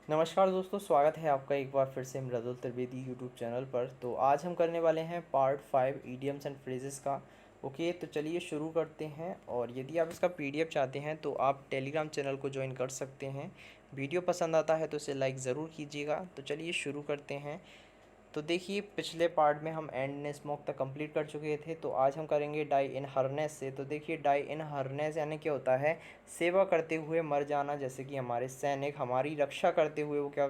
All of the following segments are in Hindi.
नमस्कार दोस्तों, स्वागत है आपका एक बार फिर से मृदुल त्रिवेदी यूट्यूब चैनल पर। तो आज हम करने वाले हैं पार्ट 5 ईडियम्स एंड फ्रेजेस का। ओके, तो चलिए शुरू करते हैं। और यदि आप इसका पीडीएफ चाहते हैं तो आप टेलीग्राम चैनल को ज्वाइन कर सकते हैं। वीडियो पसंद आता है तो इसे लाइक ज़रूर कीजिएगा। तो चलिए शुरू करते हैं। तो देखिए, पिछले पार्ट में हम एंड इन स्मोक तक कंप्लीट कर चुके थे, तो आज हम करेंगे डाई इन हरनेस से। तो देखिए, डाई इन हरनेस यानी क्या होता है, सेवा करते हुए मर जाना। जैसे कि हमारे सैनिक हमारी रक्षा करते हुए वो क्या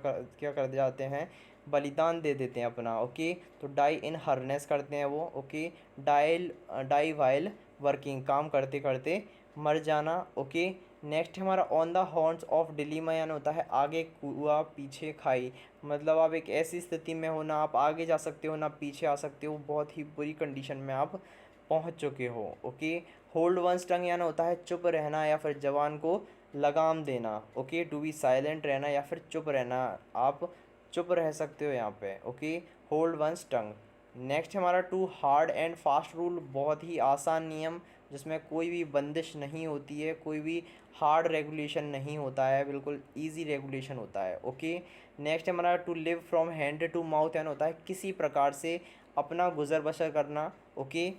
कर जाते हैं, बलिदान दे देते हैं अपना। ओके, तो डाई इन हरनेस करते हैं वो। ओके, डाई वाइल वर्किंग, काम करते करते मर जाना। ओके, नेक्स्ट हमारा on the horns of dilemma यानी होता है आगे कुआ पीछे खाई। मतलब आप एक ऐसी स्थिति में हो, ना आप आगे जा सकते हो ना पीछे आ सकते हो, बहुत ही बुरी कंडीशन में आप पहुंच चुके हो। ओके, होल्ड वंस टंग यानी होता है चुप रहना या फिर जवान को लगाम देना। ओके, टू बी साइलेंट रहना या फिर चुप रहना, आप चुप रह सकते हो यहाँ पे। Okay, hold one's tongue. Next हमारा to hard and fast rule, बहुत ही आसान नियम जिसमें कोई भी बंदिश नहीं होती है, कोई भी हार्ड रेगुलेशन नहीं होता है, बिल्कुल इजी रेगुलेशन होता है। ओके, नेक्स्ट हमारा to live from hand to mouth यानी होता है किसी प्रकार से अपना गुजर बसर करना। ओके,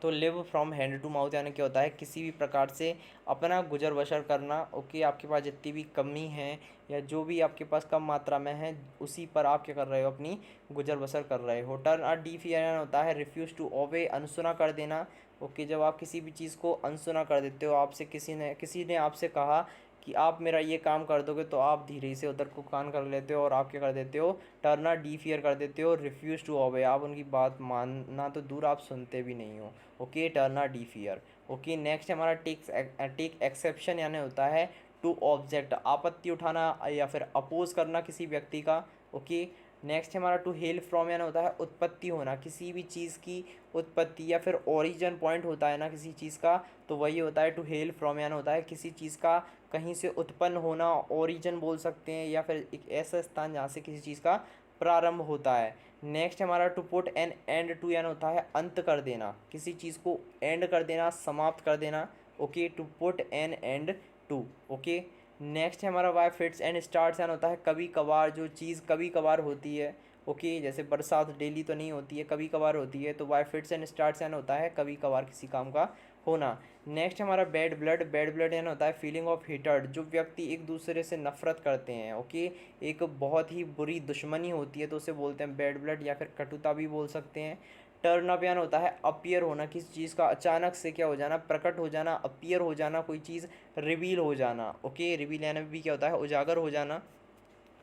तो live from hand to mouth यानी क्या होता है, किसी भी प्रकार से अपना गुजर बसर करना। ओके, आपके पास जितनी भी कमी है या जो भी आपके पास कम मात्रा में है, उसी पर आप क्या कर रहे हो, अपनी गुजर बसर कर रहे हो। टर्न अ डीफ यानी होता है रिफ्यूज़ टू ओबे, अनसुना कर देना। ओके, जब आप किसी भी चीज़ को अनसुना कर देते हो, आपसे किसी ने आपसे कहा कि आप मेरा ये काम कर दोगे, तो आप धीरे से उधर को कान कर लेते हो और आप क्या कर देते हो, टर्ना डिफियर कर देते हो, रिफ्यूज़ टू ओबे, आप उनकी बात मानना तो दूर आप सुनते भी नहीं हो। ओके, टर्ना डिफियर। ओके, नेक्स्ट हमारा टेक एक्सेप्शन यानी होता है टू ऑब्जेक्ट, आपत्ति उठाना या फिर अपोज करना किसी व्यक्ति का। ओके, नेक्स्ट हमारा टू हेल फ्रॉम यानी होता है उत्पत्ति होना, किसी भी चीज़ की उत्पत्ति या फिर ओरिजिन पॉइंट होता है ना किसी चीज़ का, तो वही होता है टू हेल फ्रॉम यानी होता है किसी चीज़ का कहीं से उत्पन्न होना, ओरिजिन बोल सकते हैं, या फिर एक ऐसा स्थान जहाँ से किसी चीज़ का प्रारंभ होता है। नेक्स्ट हमारा to put an end to यानी होता है अंत कर देना, किसी चीज़ को एंड कर देना, समाप्त कर देना। Okay, to put an end to. Okay, next है हमारा वाई फिट्स एंड स्टार्ट्स यानी होता है कभी कभार, जो चीज़ कभी कभार होती है। ओके, जैसे बरसात डेली तो नहीं होती है, कभी कभार होती है, तो वाई फिट्स एंड स्टार्ट्स यानी होता है कभी कभार किसी काम का होना। नेक्स्ट हमारा बैड ब्लड यानी होता है फीलिंग ऑफ हेटर्ड, जो व्यक्ति एक दूसरे से नफरत करते हैं। ओके, एक बहुत ही बुरी दुश्मनी होती है तो उसे बोलते हैं बैड ब्लड, या फिर कटुता भी बोल सकते हैं। टर्न अप यानी होता है अपीयर होना, किसी चीज़ का अचानक से क्या हो जाना, प्रकट हो जाना, अपीयर हो जाना, कोई चीज़ रिवील हो जाना। ओके, रिवील यानी भी क्या होता है, उजागर हो जाना।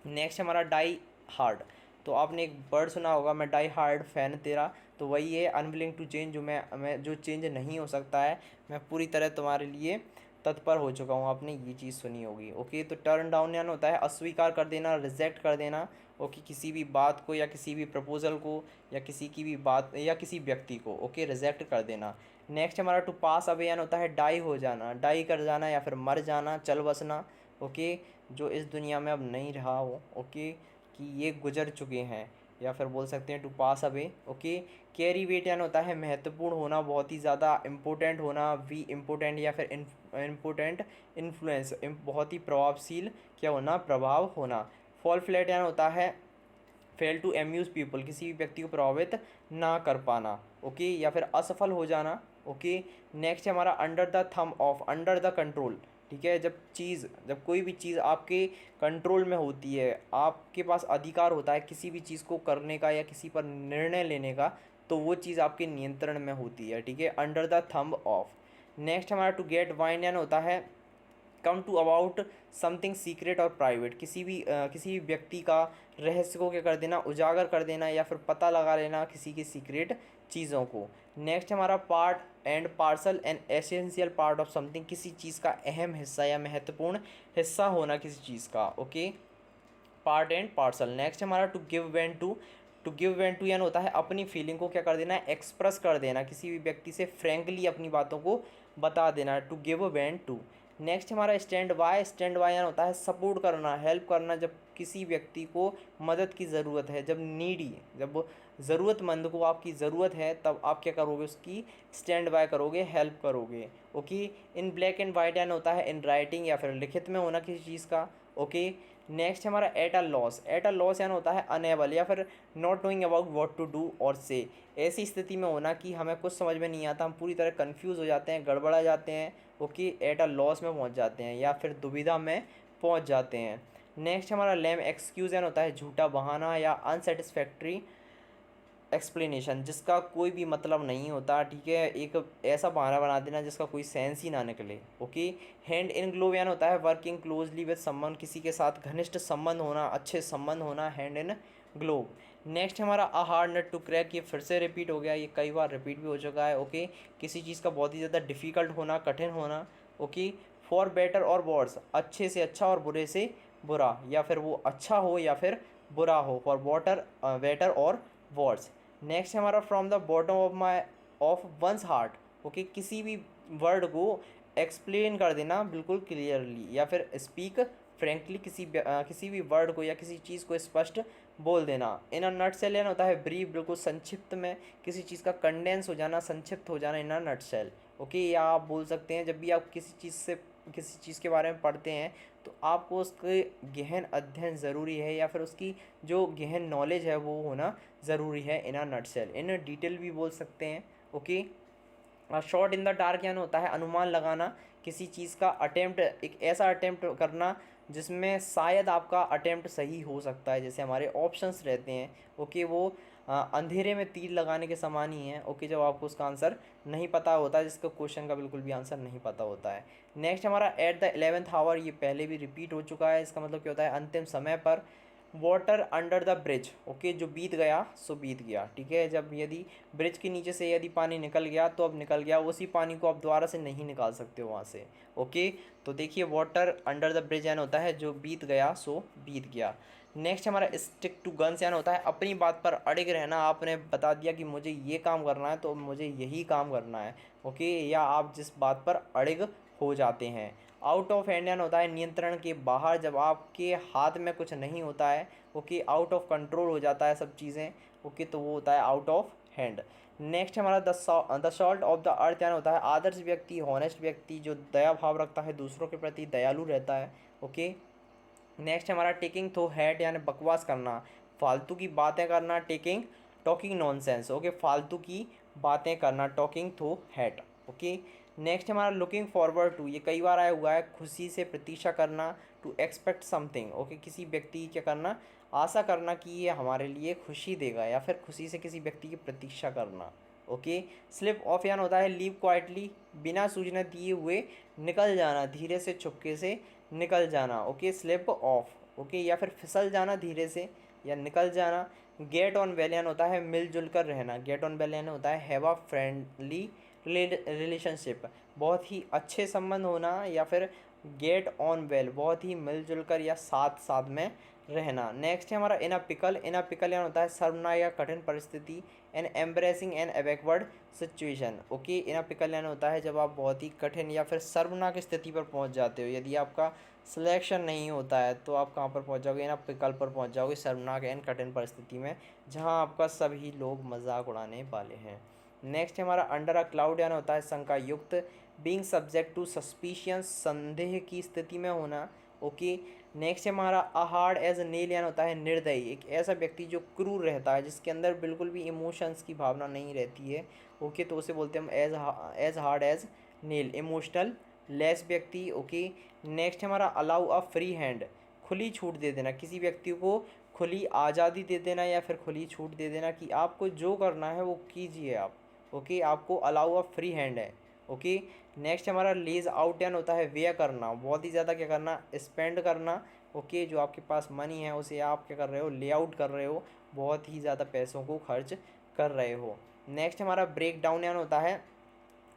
नेक्स्ट हमारा डाई हार्ड, तो आपने एक वर्ड सुना होगा, मैं डाई हार्ड फ़ैन तेरा, तो वही है अनविलिंग टू चेंज, जो मैं जो चेंज नहीं हो सकता है, मैं पूरी तरह तुम्हारे लिए तत्पर हो चुका हूँ, आपने ये चीज़ सुनी होगी। ओके, तो टर्न डाउन यानी होता है अस्वीकार कर देना, रिजेक्ट कर देना। ओके, किसी भी बात को या किसी भी प्रपोजल को या किसी की भी बात या किसी व्यक्ति को, ओके, रिजेक्ट कर देना। नेक्स्ट हमारा टू पास अवे यानी होता है डाई हो जाना, डाई कर जाना या फिर मर जाना, चल बसना। ओके, जो इस दुनिया में अब नहीं रहा हो। ओके, कि ये गुजर चुके हैं, या फिर बोल सकते हैं to pass away. Okay, carry weight यानी होता है महत्वपूर्ण होना, बहुत ही ज़्यादा इम्पोर्टेंट होना, वी इम्पोर्टेंट या फिर इम्पोर्टेंट इन्फ्लुएंस, बहुत ही प्रभावशील क्या होना, प्रभाव होना। फॉल फ्लैट यानी होता है फेल टू एम्यूज़ पीपल, किसी भी व्यक्ति को प्रभावित ना कर पाना। ओके, या फिर असफल हो जाना। ओके, नेक्स्ट है हमारा under the thumb of, under the control. ठीक है, जब कोई भी चीज़ आपके कंट्रोल में होती है, आपके पास अधिकार होता है किसी भी चीज़ को करने का या किसी पर निर्णय लेने का, तो वो चीज़ आपके नियंत्रण में होती है। ठीक है, under the thumb of. Next हमारा टू गेट वाइन यानी होता है come to about something secret और प्राइवेट, किसी भी व्यक्ति का रहस्य को क्या कर देना, उजागर कर देना या फिर पता लगा लेना किसी की सीक्रेट चीज़ों को। नेक्स्ट हमारा part and parcel and essential part of something, किसी चीज़ का अहम हिस्सा या महत्वपूर्ण हिस्सा होना किसी चीज़ का। Okay, part and parcel. Next हमारा टू गिव वेंट टू यानी होता है अपनी फीलिंग को क्या कर देना, एक्सप्रेस कर देना, किसी भी व्यक्ति से फ्रेंकली अपनी बातों को बता देना, to give vent to. Next हमारा स्टैंड बाय यानी होता है सपोर्ट करना, हेल्प करना, जब किसी व्यक्ति को मदद की ज़रूरत है, जब ज़रूरतमंद को आपकी ज़रूरत है, तब आप क्या करोगे, उसकी स्टैंड बाय करोगे, हेल्प करोगे। Okay, in black and white यानी होता है इन राइटिंग या फिर लिखित में होना किसी चीज़ का। ओके, नेक्स्ट हमारा एट अ लॉस यानी होता है अनेबल या फिर not knowing about what to do और से। ऐसी स्थिति में होना कि हमें कुछ समझ में नहीं आता, हम पूरी तरह कंफ्यूज हो जाते हैं, गड़बड़ा जाते हैं, ओके, एट अ लॉस में पहुंच जाते हैं या फिर दुविधा में पहुंच जाते हैं। नेक्स्ट हमारा लेम एक्सक्यूज़ यानी होता है झूठा बहाना या अनसेटिस्फैक्ट्री एक्सप्लेनेशन, जिसका कोई भी मतलब नहीं होता, ठीक है, एक ऐसा बहाना बना देना जिसका कोई सेंस ही ना निकले, ओके। हैंड इन ग्लोव यानी होता है वर्किंग क्लोजली विद समवन, किसी के साथ घनिष्ठ संबंध होना, अच्छे संबंध होना, हैंड इन ग्लोव। नेक्स्ट हमारा a hard nut to crack, ये फिर से रिपीट हो गया, ये कई बार रिपीट भी हो चुका है, ओके। किसी चीज़ का बहुत ही ज़्यादा डिफ़िकल्ट होना, कठिन होना, ओके। फॉर बेटर और वर्स, अच्छे से अच्छा और बुरे से बुरा, या फिर वो अच्छा हो या फिर बुरा हो, फॉर बेटर और वर्स। नेक्स्ट हमारा from the bottom of once heart, okay, किसी भी वर्ड को एक्सप्लेन कर देना बिल्कुल क्लियरली या फिर स्पीक फ्रेंकली, किसी भी वर्ड को या किसी चीज़ को स्पष्ट बोल देना। इन अ नटसेल यानी होता है ब्रीफ, बिल्कुल संक्षिप्त में, किसी चीज़ का कंडेंस हो जाना, संक्षिप्त हो जाना, इन अ नटसेल, ओके। या आप बोल सकते हैं जब भी आप किसी चीज़ के बारे में पढ़ते हैं तो आपको उसके गहन अध्ययन ज़रूरी है या फिर उसकी जो गहन नॉलेज है वो होना ज़रूरी है, इन अ नटसेल। इन डिटेल भी बोल सकते हैं, okay. Shot in the dark यानी होता है अनुमान लगाना, किसी चीज़ का अटेम्प्ट, एक ऐसा अटेम्प्ट करना जिसमें शायद आपका अटेम्प्ट सही हो सकता है, जैसे हमारे ऑप्शंस रहते हैं, ओके, वो अंधेरे में तीर लगाने के समान ही है, ओके, जब आपको उसका आंसर नहीं पता होता है, जिसका क्वेश्चन का बिल्कुल भी आंसर नहीं पता होता है। नेक्स्ट हमारा एट द 11th आवर, ये पहले भी रिपीट हो चुका है, इसका मतलब क्या होता है अंतिम समय पर। Water under the bridge, okay, जो बीत गया सो बीत गया, ठीक है, जब यदि ब्रिज के नीचे से यदि पानी निकल गया तो अब निकल गया, उसी पानी को आप दोबारा से नहीं निकाल सकते हो वहाँ से, ओके। तो देखिए वाटर अंडर द ब्रिज यानी होता है जो बीत गया सो बीत गया। नेक्स्ट हमारा स्टिक टू गन्स यानी होता है अपनी बात पर अड़िग रहना, आपने बता दिया कि मुझे ये काम करना है तो मुझे यही काम करना है, ओके, या आप जिस बात पर अड़िग हो जाते हैं। आउट ऑफ हैंड यानी होता है नियंत्रण के बाहर, जब आपके हाथ में कुछ नहीं होता है, ओके, आउट ऑफ कंट्रोल हो जाता है सब चीज़ें, ओके, तो वो होता है आउट ऑफ हैंड। नेक्स्ट हमारा the salt of the earth यानी होता है आदर्श व्यक्ति, हॉनेस्ट व्यक्ति, जो दया भाव रखता है, दूसरों के प्रति दयालु रहता है, ओके। नेक्स्ट हमारा टेकिंग थ्रू हैट यानी बकवास करना, फालतू की बातें करना, टॉकिंग नॉनसेंस, ओके, फालतू की बातें करना, talking through hat, okay. Next हमारा लुकिंग फॉरवर्ड टू, ये कई बार आया हुआ है, खुशी से प्रतीक्षा करना, टू एक्सपेक्ट समथिंग, ओके, किसी व्यक्ति की क्या करना, आशा करना कि ये हमारे लिए खुशी देगा या फिर खुशी से किसी व्यक्ति की प्रतीक्षा करना, ओके। स्लिप ऑफ यानी होता है लीव क्वाइटली, बिना सूचना दिए हुए निकल जाना, धीरे से चुपके से निकल जाना, ओके, स्लिप ऑफ, ओके, या फिर फिसल जाना धीरे से या निकल जाना। गेट ऑन वेल यानी होता है मिलजुल कर रहना, गेट ऑन वेल यानी होता है हैव अ फ्रेंडली रिलेशनशिप, बहुत ही अच्छे संबंध होना, या फिर गेट ऑन वेल बहुत ही मिलजुल कर या साथ साथ में रहना। नेक्स्ट है हमारा इन अ पिकल यानी होता है शर्मनाक या कठिन परिस्थिति, an embarrassing an backward situation, okay, in a pickle यानी होता है जब आप बहुत ही कठिन या फिर शर्मनाक स्थिति पर पहुंच जाते हो, यदि आपका सिलेक्शन नहीं होता है तो आप कहाँ पर पहुंच जाओगे, इन अ पिकल पर पहुंच जाओगे, शर्मनाक एन कठिन परिस्थिति में, जहां आपका सभी लोग मजाक उड़ाने वाले हैं। नेक्स्ट हमारा अंडर अ क्लाउड यानी होता है शंका युक्त, बीइंग सब्जेक्ट टू सस्पिशियस, संदेह की स्थिति में होना, ओके। नेक्स्ट हमारा अ हार्ड एज नेल यानी होता है निर्दयी, एक ऐसा व्यक्ति जो क्रूर रहता है, जिसके अंदर बिल्कुल भी इमोशंस की भावना नहीं रहती है, ओके, तो उसे बोलते हैं हम as hard as nail, emotional less व्यक्ति, ओके। नेक्स्ट हमारा अलाउ अ फ्री हैंड, खुली छूट दे देना, किसी व्यक्ति को खुली आज़ादी दे देना या फिर खुली छूट दे देना कि आपको जो करना है वो कीजिए आप, ओके, आपको अलाउ अ फ्री हैंड है, ओके। नेक्स्ट हमारा लीज आउट यानी होता है व्यय करना, बहुत ही ज़्यादा क्या करना, स्पेंड करना, ओके, जो आपके पास मनी है उसे आप क्या कर रहे हो, ले आउट कर रहे हो, बहुत ही ज़्यादा पैसों को खर्च कर रहे हो। नेक्स्ट हमारा ब्रेक डाउन यानी होता है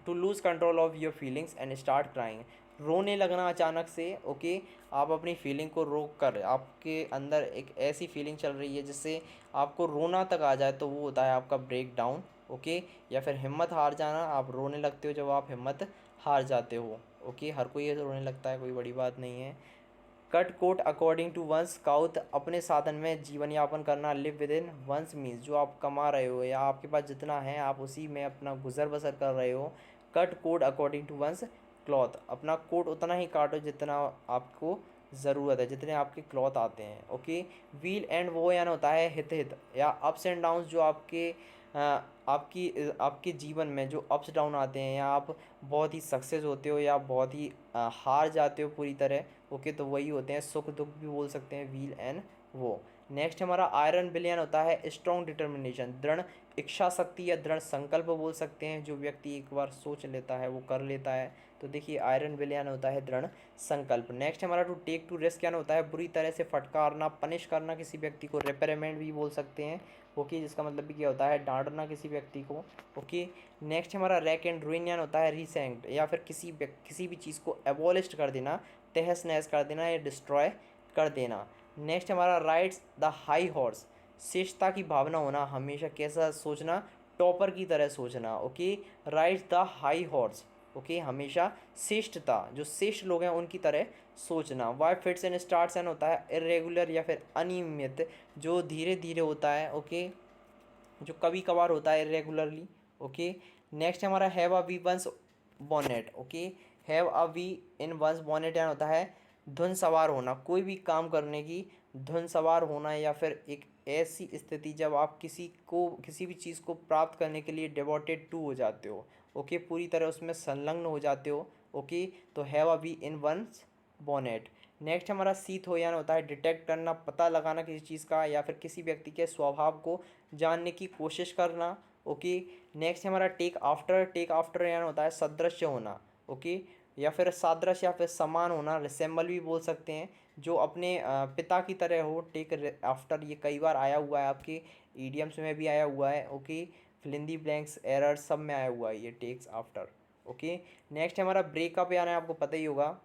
to lose control of your feelings and start crying, रोने लगना अचानक से, ओके, आप अपनी फीलिंग को रोक कर, आपके अंदर एक ऐसी फीलिंग चल रही है जिससे आपको रोना तक आ जाए, तो वो होता है आपका ब्रेक डाउन, ओके। या फिर हिम्मत हार जाना, आप रोने लगते हो जब आप हिम्मत हार जाते हो, ओके, हर कोई ये रोने लगता है, कोई बड़ी बात नहीं है। Cut coat according to one's cloth, अपने साधन में जीवन यापन करना, live within one's means, जो आप कमा रहे हो या आपके पास जितना है आप उसी में अपना गुजर बसर कर रहे हो। Cut coat according to one's cloth, अपना कोट उतना ही काटो जितना आपको ज़रूरत है, जितने आपके क्लॉथ आते हैं। ओके, व्हील एंड वो यानी होता है हित हित या अप्स एंड डाउन्स, जो आपके आपके जीवन में जो अप्स डाउन आते हैं, या आप बहुत ही सक्सेस होते हो या बहुत ही हार जाते हो पूरी तरह। ओके, तो वही होते हैं, सुख दुख भी बोल सकते हैं व्हील एंड वो। नेक्स्ट हमारा आयरन बिलियन होता है स्ट्रॉन्ग डिटर्मिनेशन, दृढ़ इच्छा शक्ति या दृढ़ संकल्प बोल सकते हैं। जो व्यक्ति एक बार सोच लेता है वो कर लेता है। तो देखिए आयरन बिलियन होता है दृढ़ संकल्प। नेक्स्ट हमारा टू टेक टू रिस्क यानी होता है बुरी तरह से फटकारना, पनिश करना किसी व्यक्ति को, रिपेयरमेंट भी बोल सकते हैं। ओके, जिसका मतलब भी क्या होता है, डांटना किसी व्यक्ति को। ओके, नेक्स्ट हमारा रैक एंड रुइन यानी होता है रिसेंट, या फिर किसी भी चीज़ को एबॉलिश कर देना, तहस नहस कर देना या डिस्ट्रॉय कर देना। नेक्स्ट हमारा राइड्स द हाई हॉर्स, श्रेष्ठता की भावना होना, हमेशा कैसा सोचना, टॉपर की तरह सोचना। Okay, rides the high horse, okay, हमेशा श्रेष्ठता, जो श्रेष्ठ लोग हैं उनकी तरह सोचना। By fits and starts and होता है इरेगुलर या फिर अनियमित, जो धीरे धीरे होता है। ओके, जो कभी कभार होता है इरेगुलरली। ओके, नेक्स्ट हमारा have a bee one's bonnet. Okay, have a bee in one's bonnet यानी होता है धुन सवार होना, कोई भी काम करने की धुन सवार होना, या फिर एक ऐसी स्थिति जब आप किसी भी चीज़ को प्राप्त करने के लिए डिवोटेड टू हो जाते हो। ओके, पूरी तरह उसमें संलग्न हो जाते हो। ओके, तो have a bee in one's bonnet. Next हमारा सीथ हो यानी होता है डिटेक्ट करना, पता लगाना किसी चीज़ का, या फिर किसी व्यक्ति के स्वभाव को जानने की कोशिश करना। ओके, नेक्स्ट हमारा टेक आफ्टर यानी होता है सदृश होना। ओके, या फिर सादृश या फिर समान होना, रिसेंबल भी बोल सकते हैं, जो अपने पिता की तरह हो। टेक आफ्टर ये कई बार आया हुआ है, आपके ईडियम्स में भी आया हुआ है। ओके, फिलिंदी ब्लैंक्स एरर सब में आया हुआ है ये टेक्स आफ्टर। ओके, नेक्स्ट हमारा ब्रेकअप यानी आपको पता ही होगा,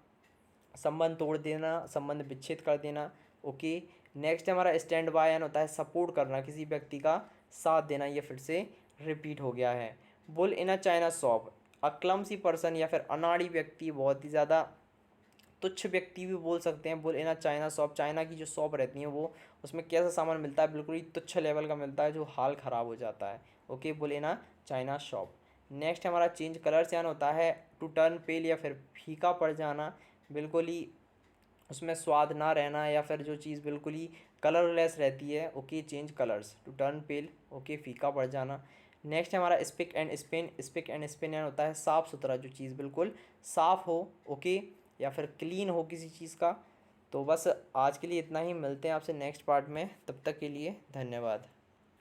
संबंध तोड़ देना, संबंध विच्छेद कर देना। ओके, नेक्स्ट हमारा स्टैंड बाय यानी होता है सपोर्ट करना, किसी व्यक्ति का साथ देना। ये फिर से रिपीट हो गया है। Bull in a China shop, a clumsy person या फिर अनाड़ी व्यक्ति, बहुत ही ज़्यादा तुच्छ व्यक्ति भी बोल सकते हैं। Bull in a China shop, China की जो शॉप रहती है वो, उसमें कैसा सामान मिलता है, बिल्कुल ही तुच्छ लेवल का मिलता है, जो हाल ख़राब हो जाता है। Okay, bull in a China shop. Next हमारा चेंज कलर्स यानी होता है टू टर्न पेल या फिर फीका पड़ जाना, बिल्कुल ही उसमें स्वाद ना रहना, या फिर जो चीज़ बिल्कुल ही कलरलेस रहती है। Okay, change colours to turn pale, okay, फीका पड़ जाना। नेक्स्ट हमारा spick and spin, spick and spin यानी होता है साफ़ सुथरा, जो चीज़ बिल्कुल साफ़ हो। ओके, या फिर क्लीन हो किसी चीज़ का। तो बस आज के लिए इतना ही, मिलते हैं आपसे नेक्स्ट पार्ट में, तब तक के लिए धन्यवाद।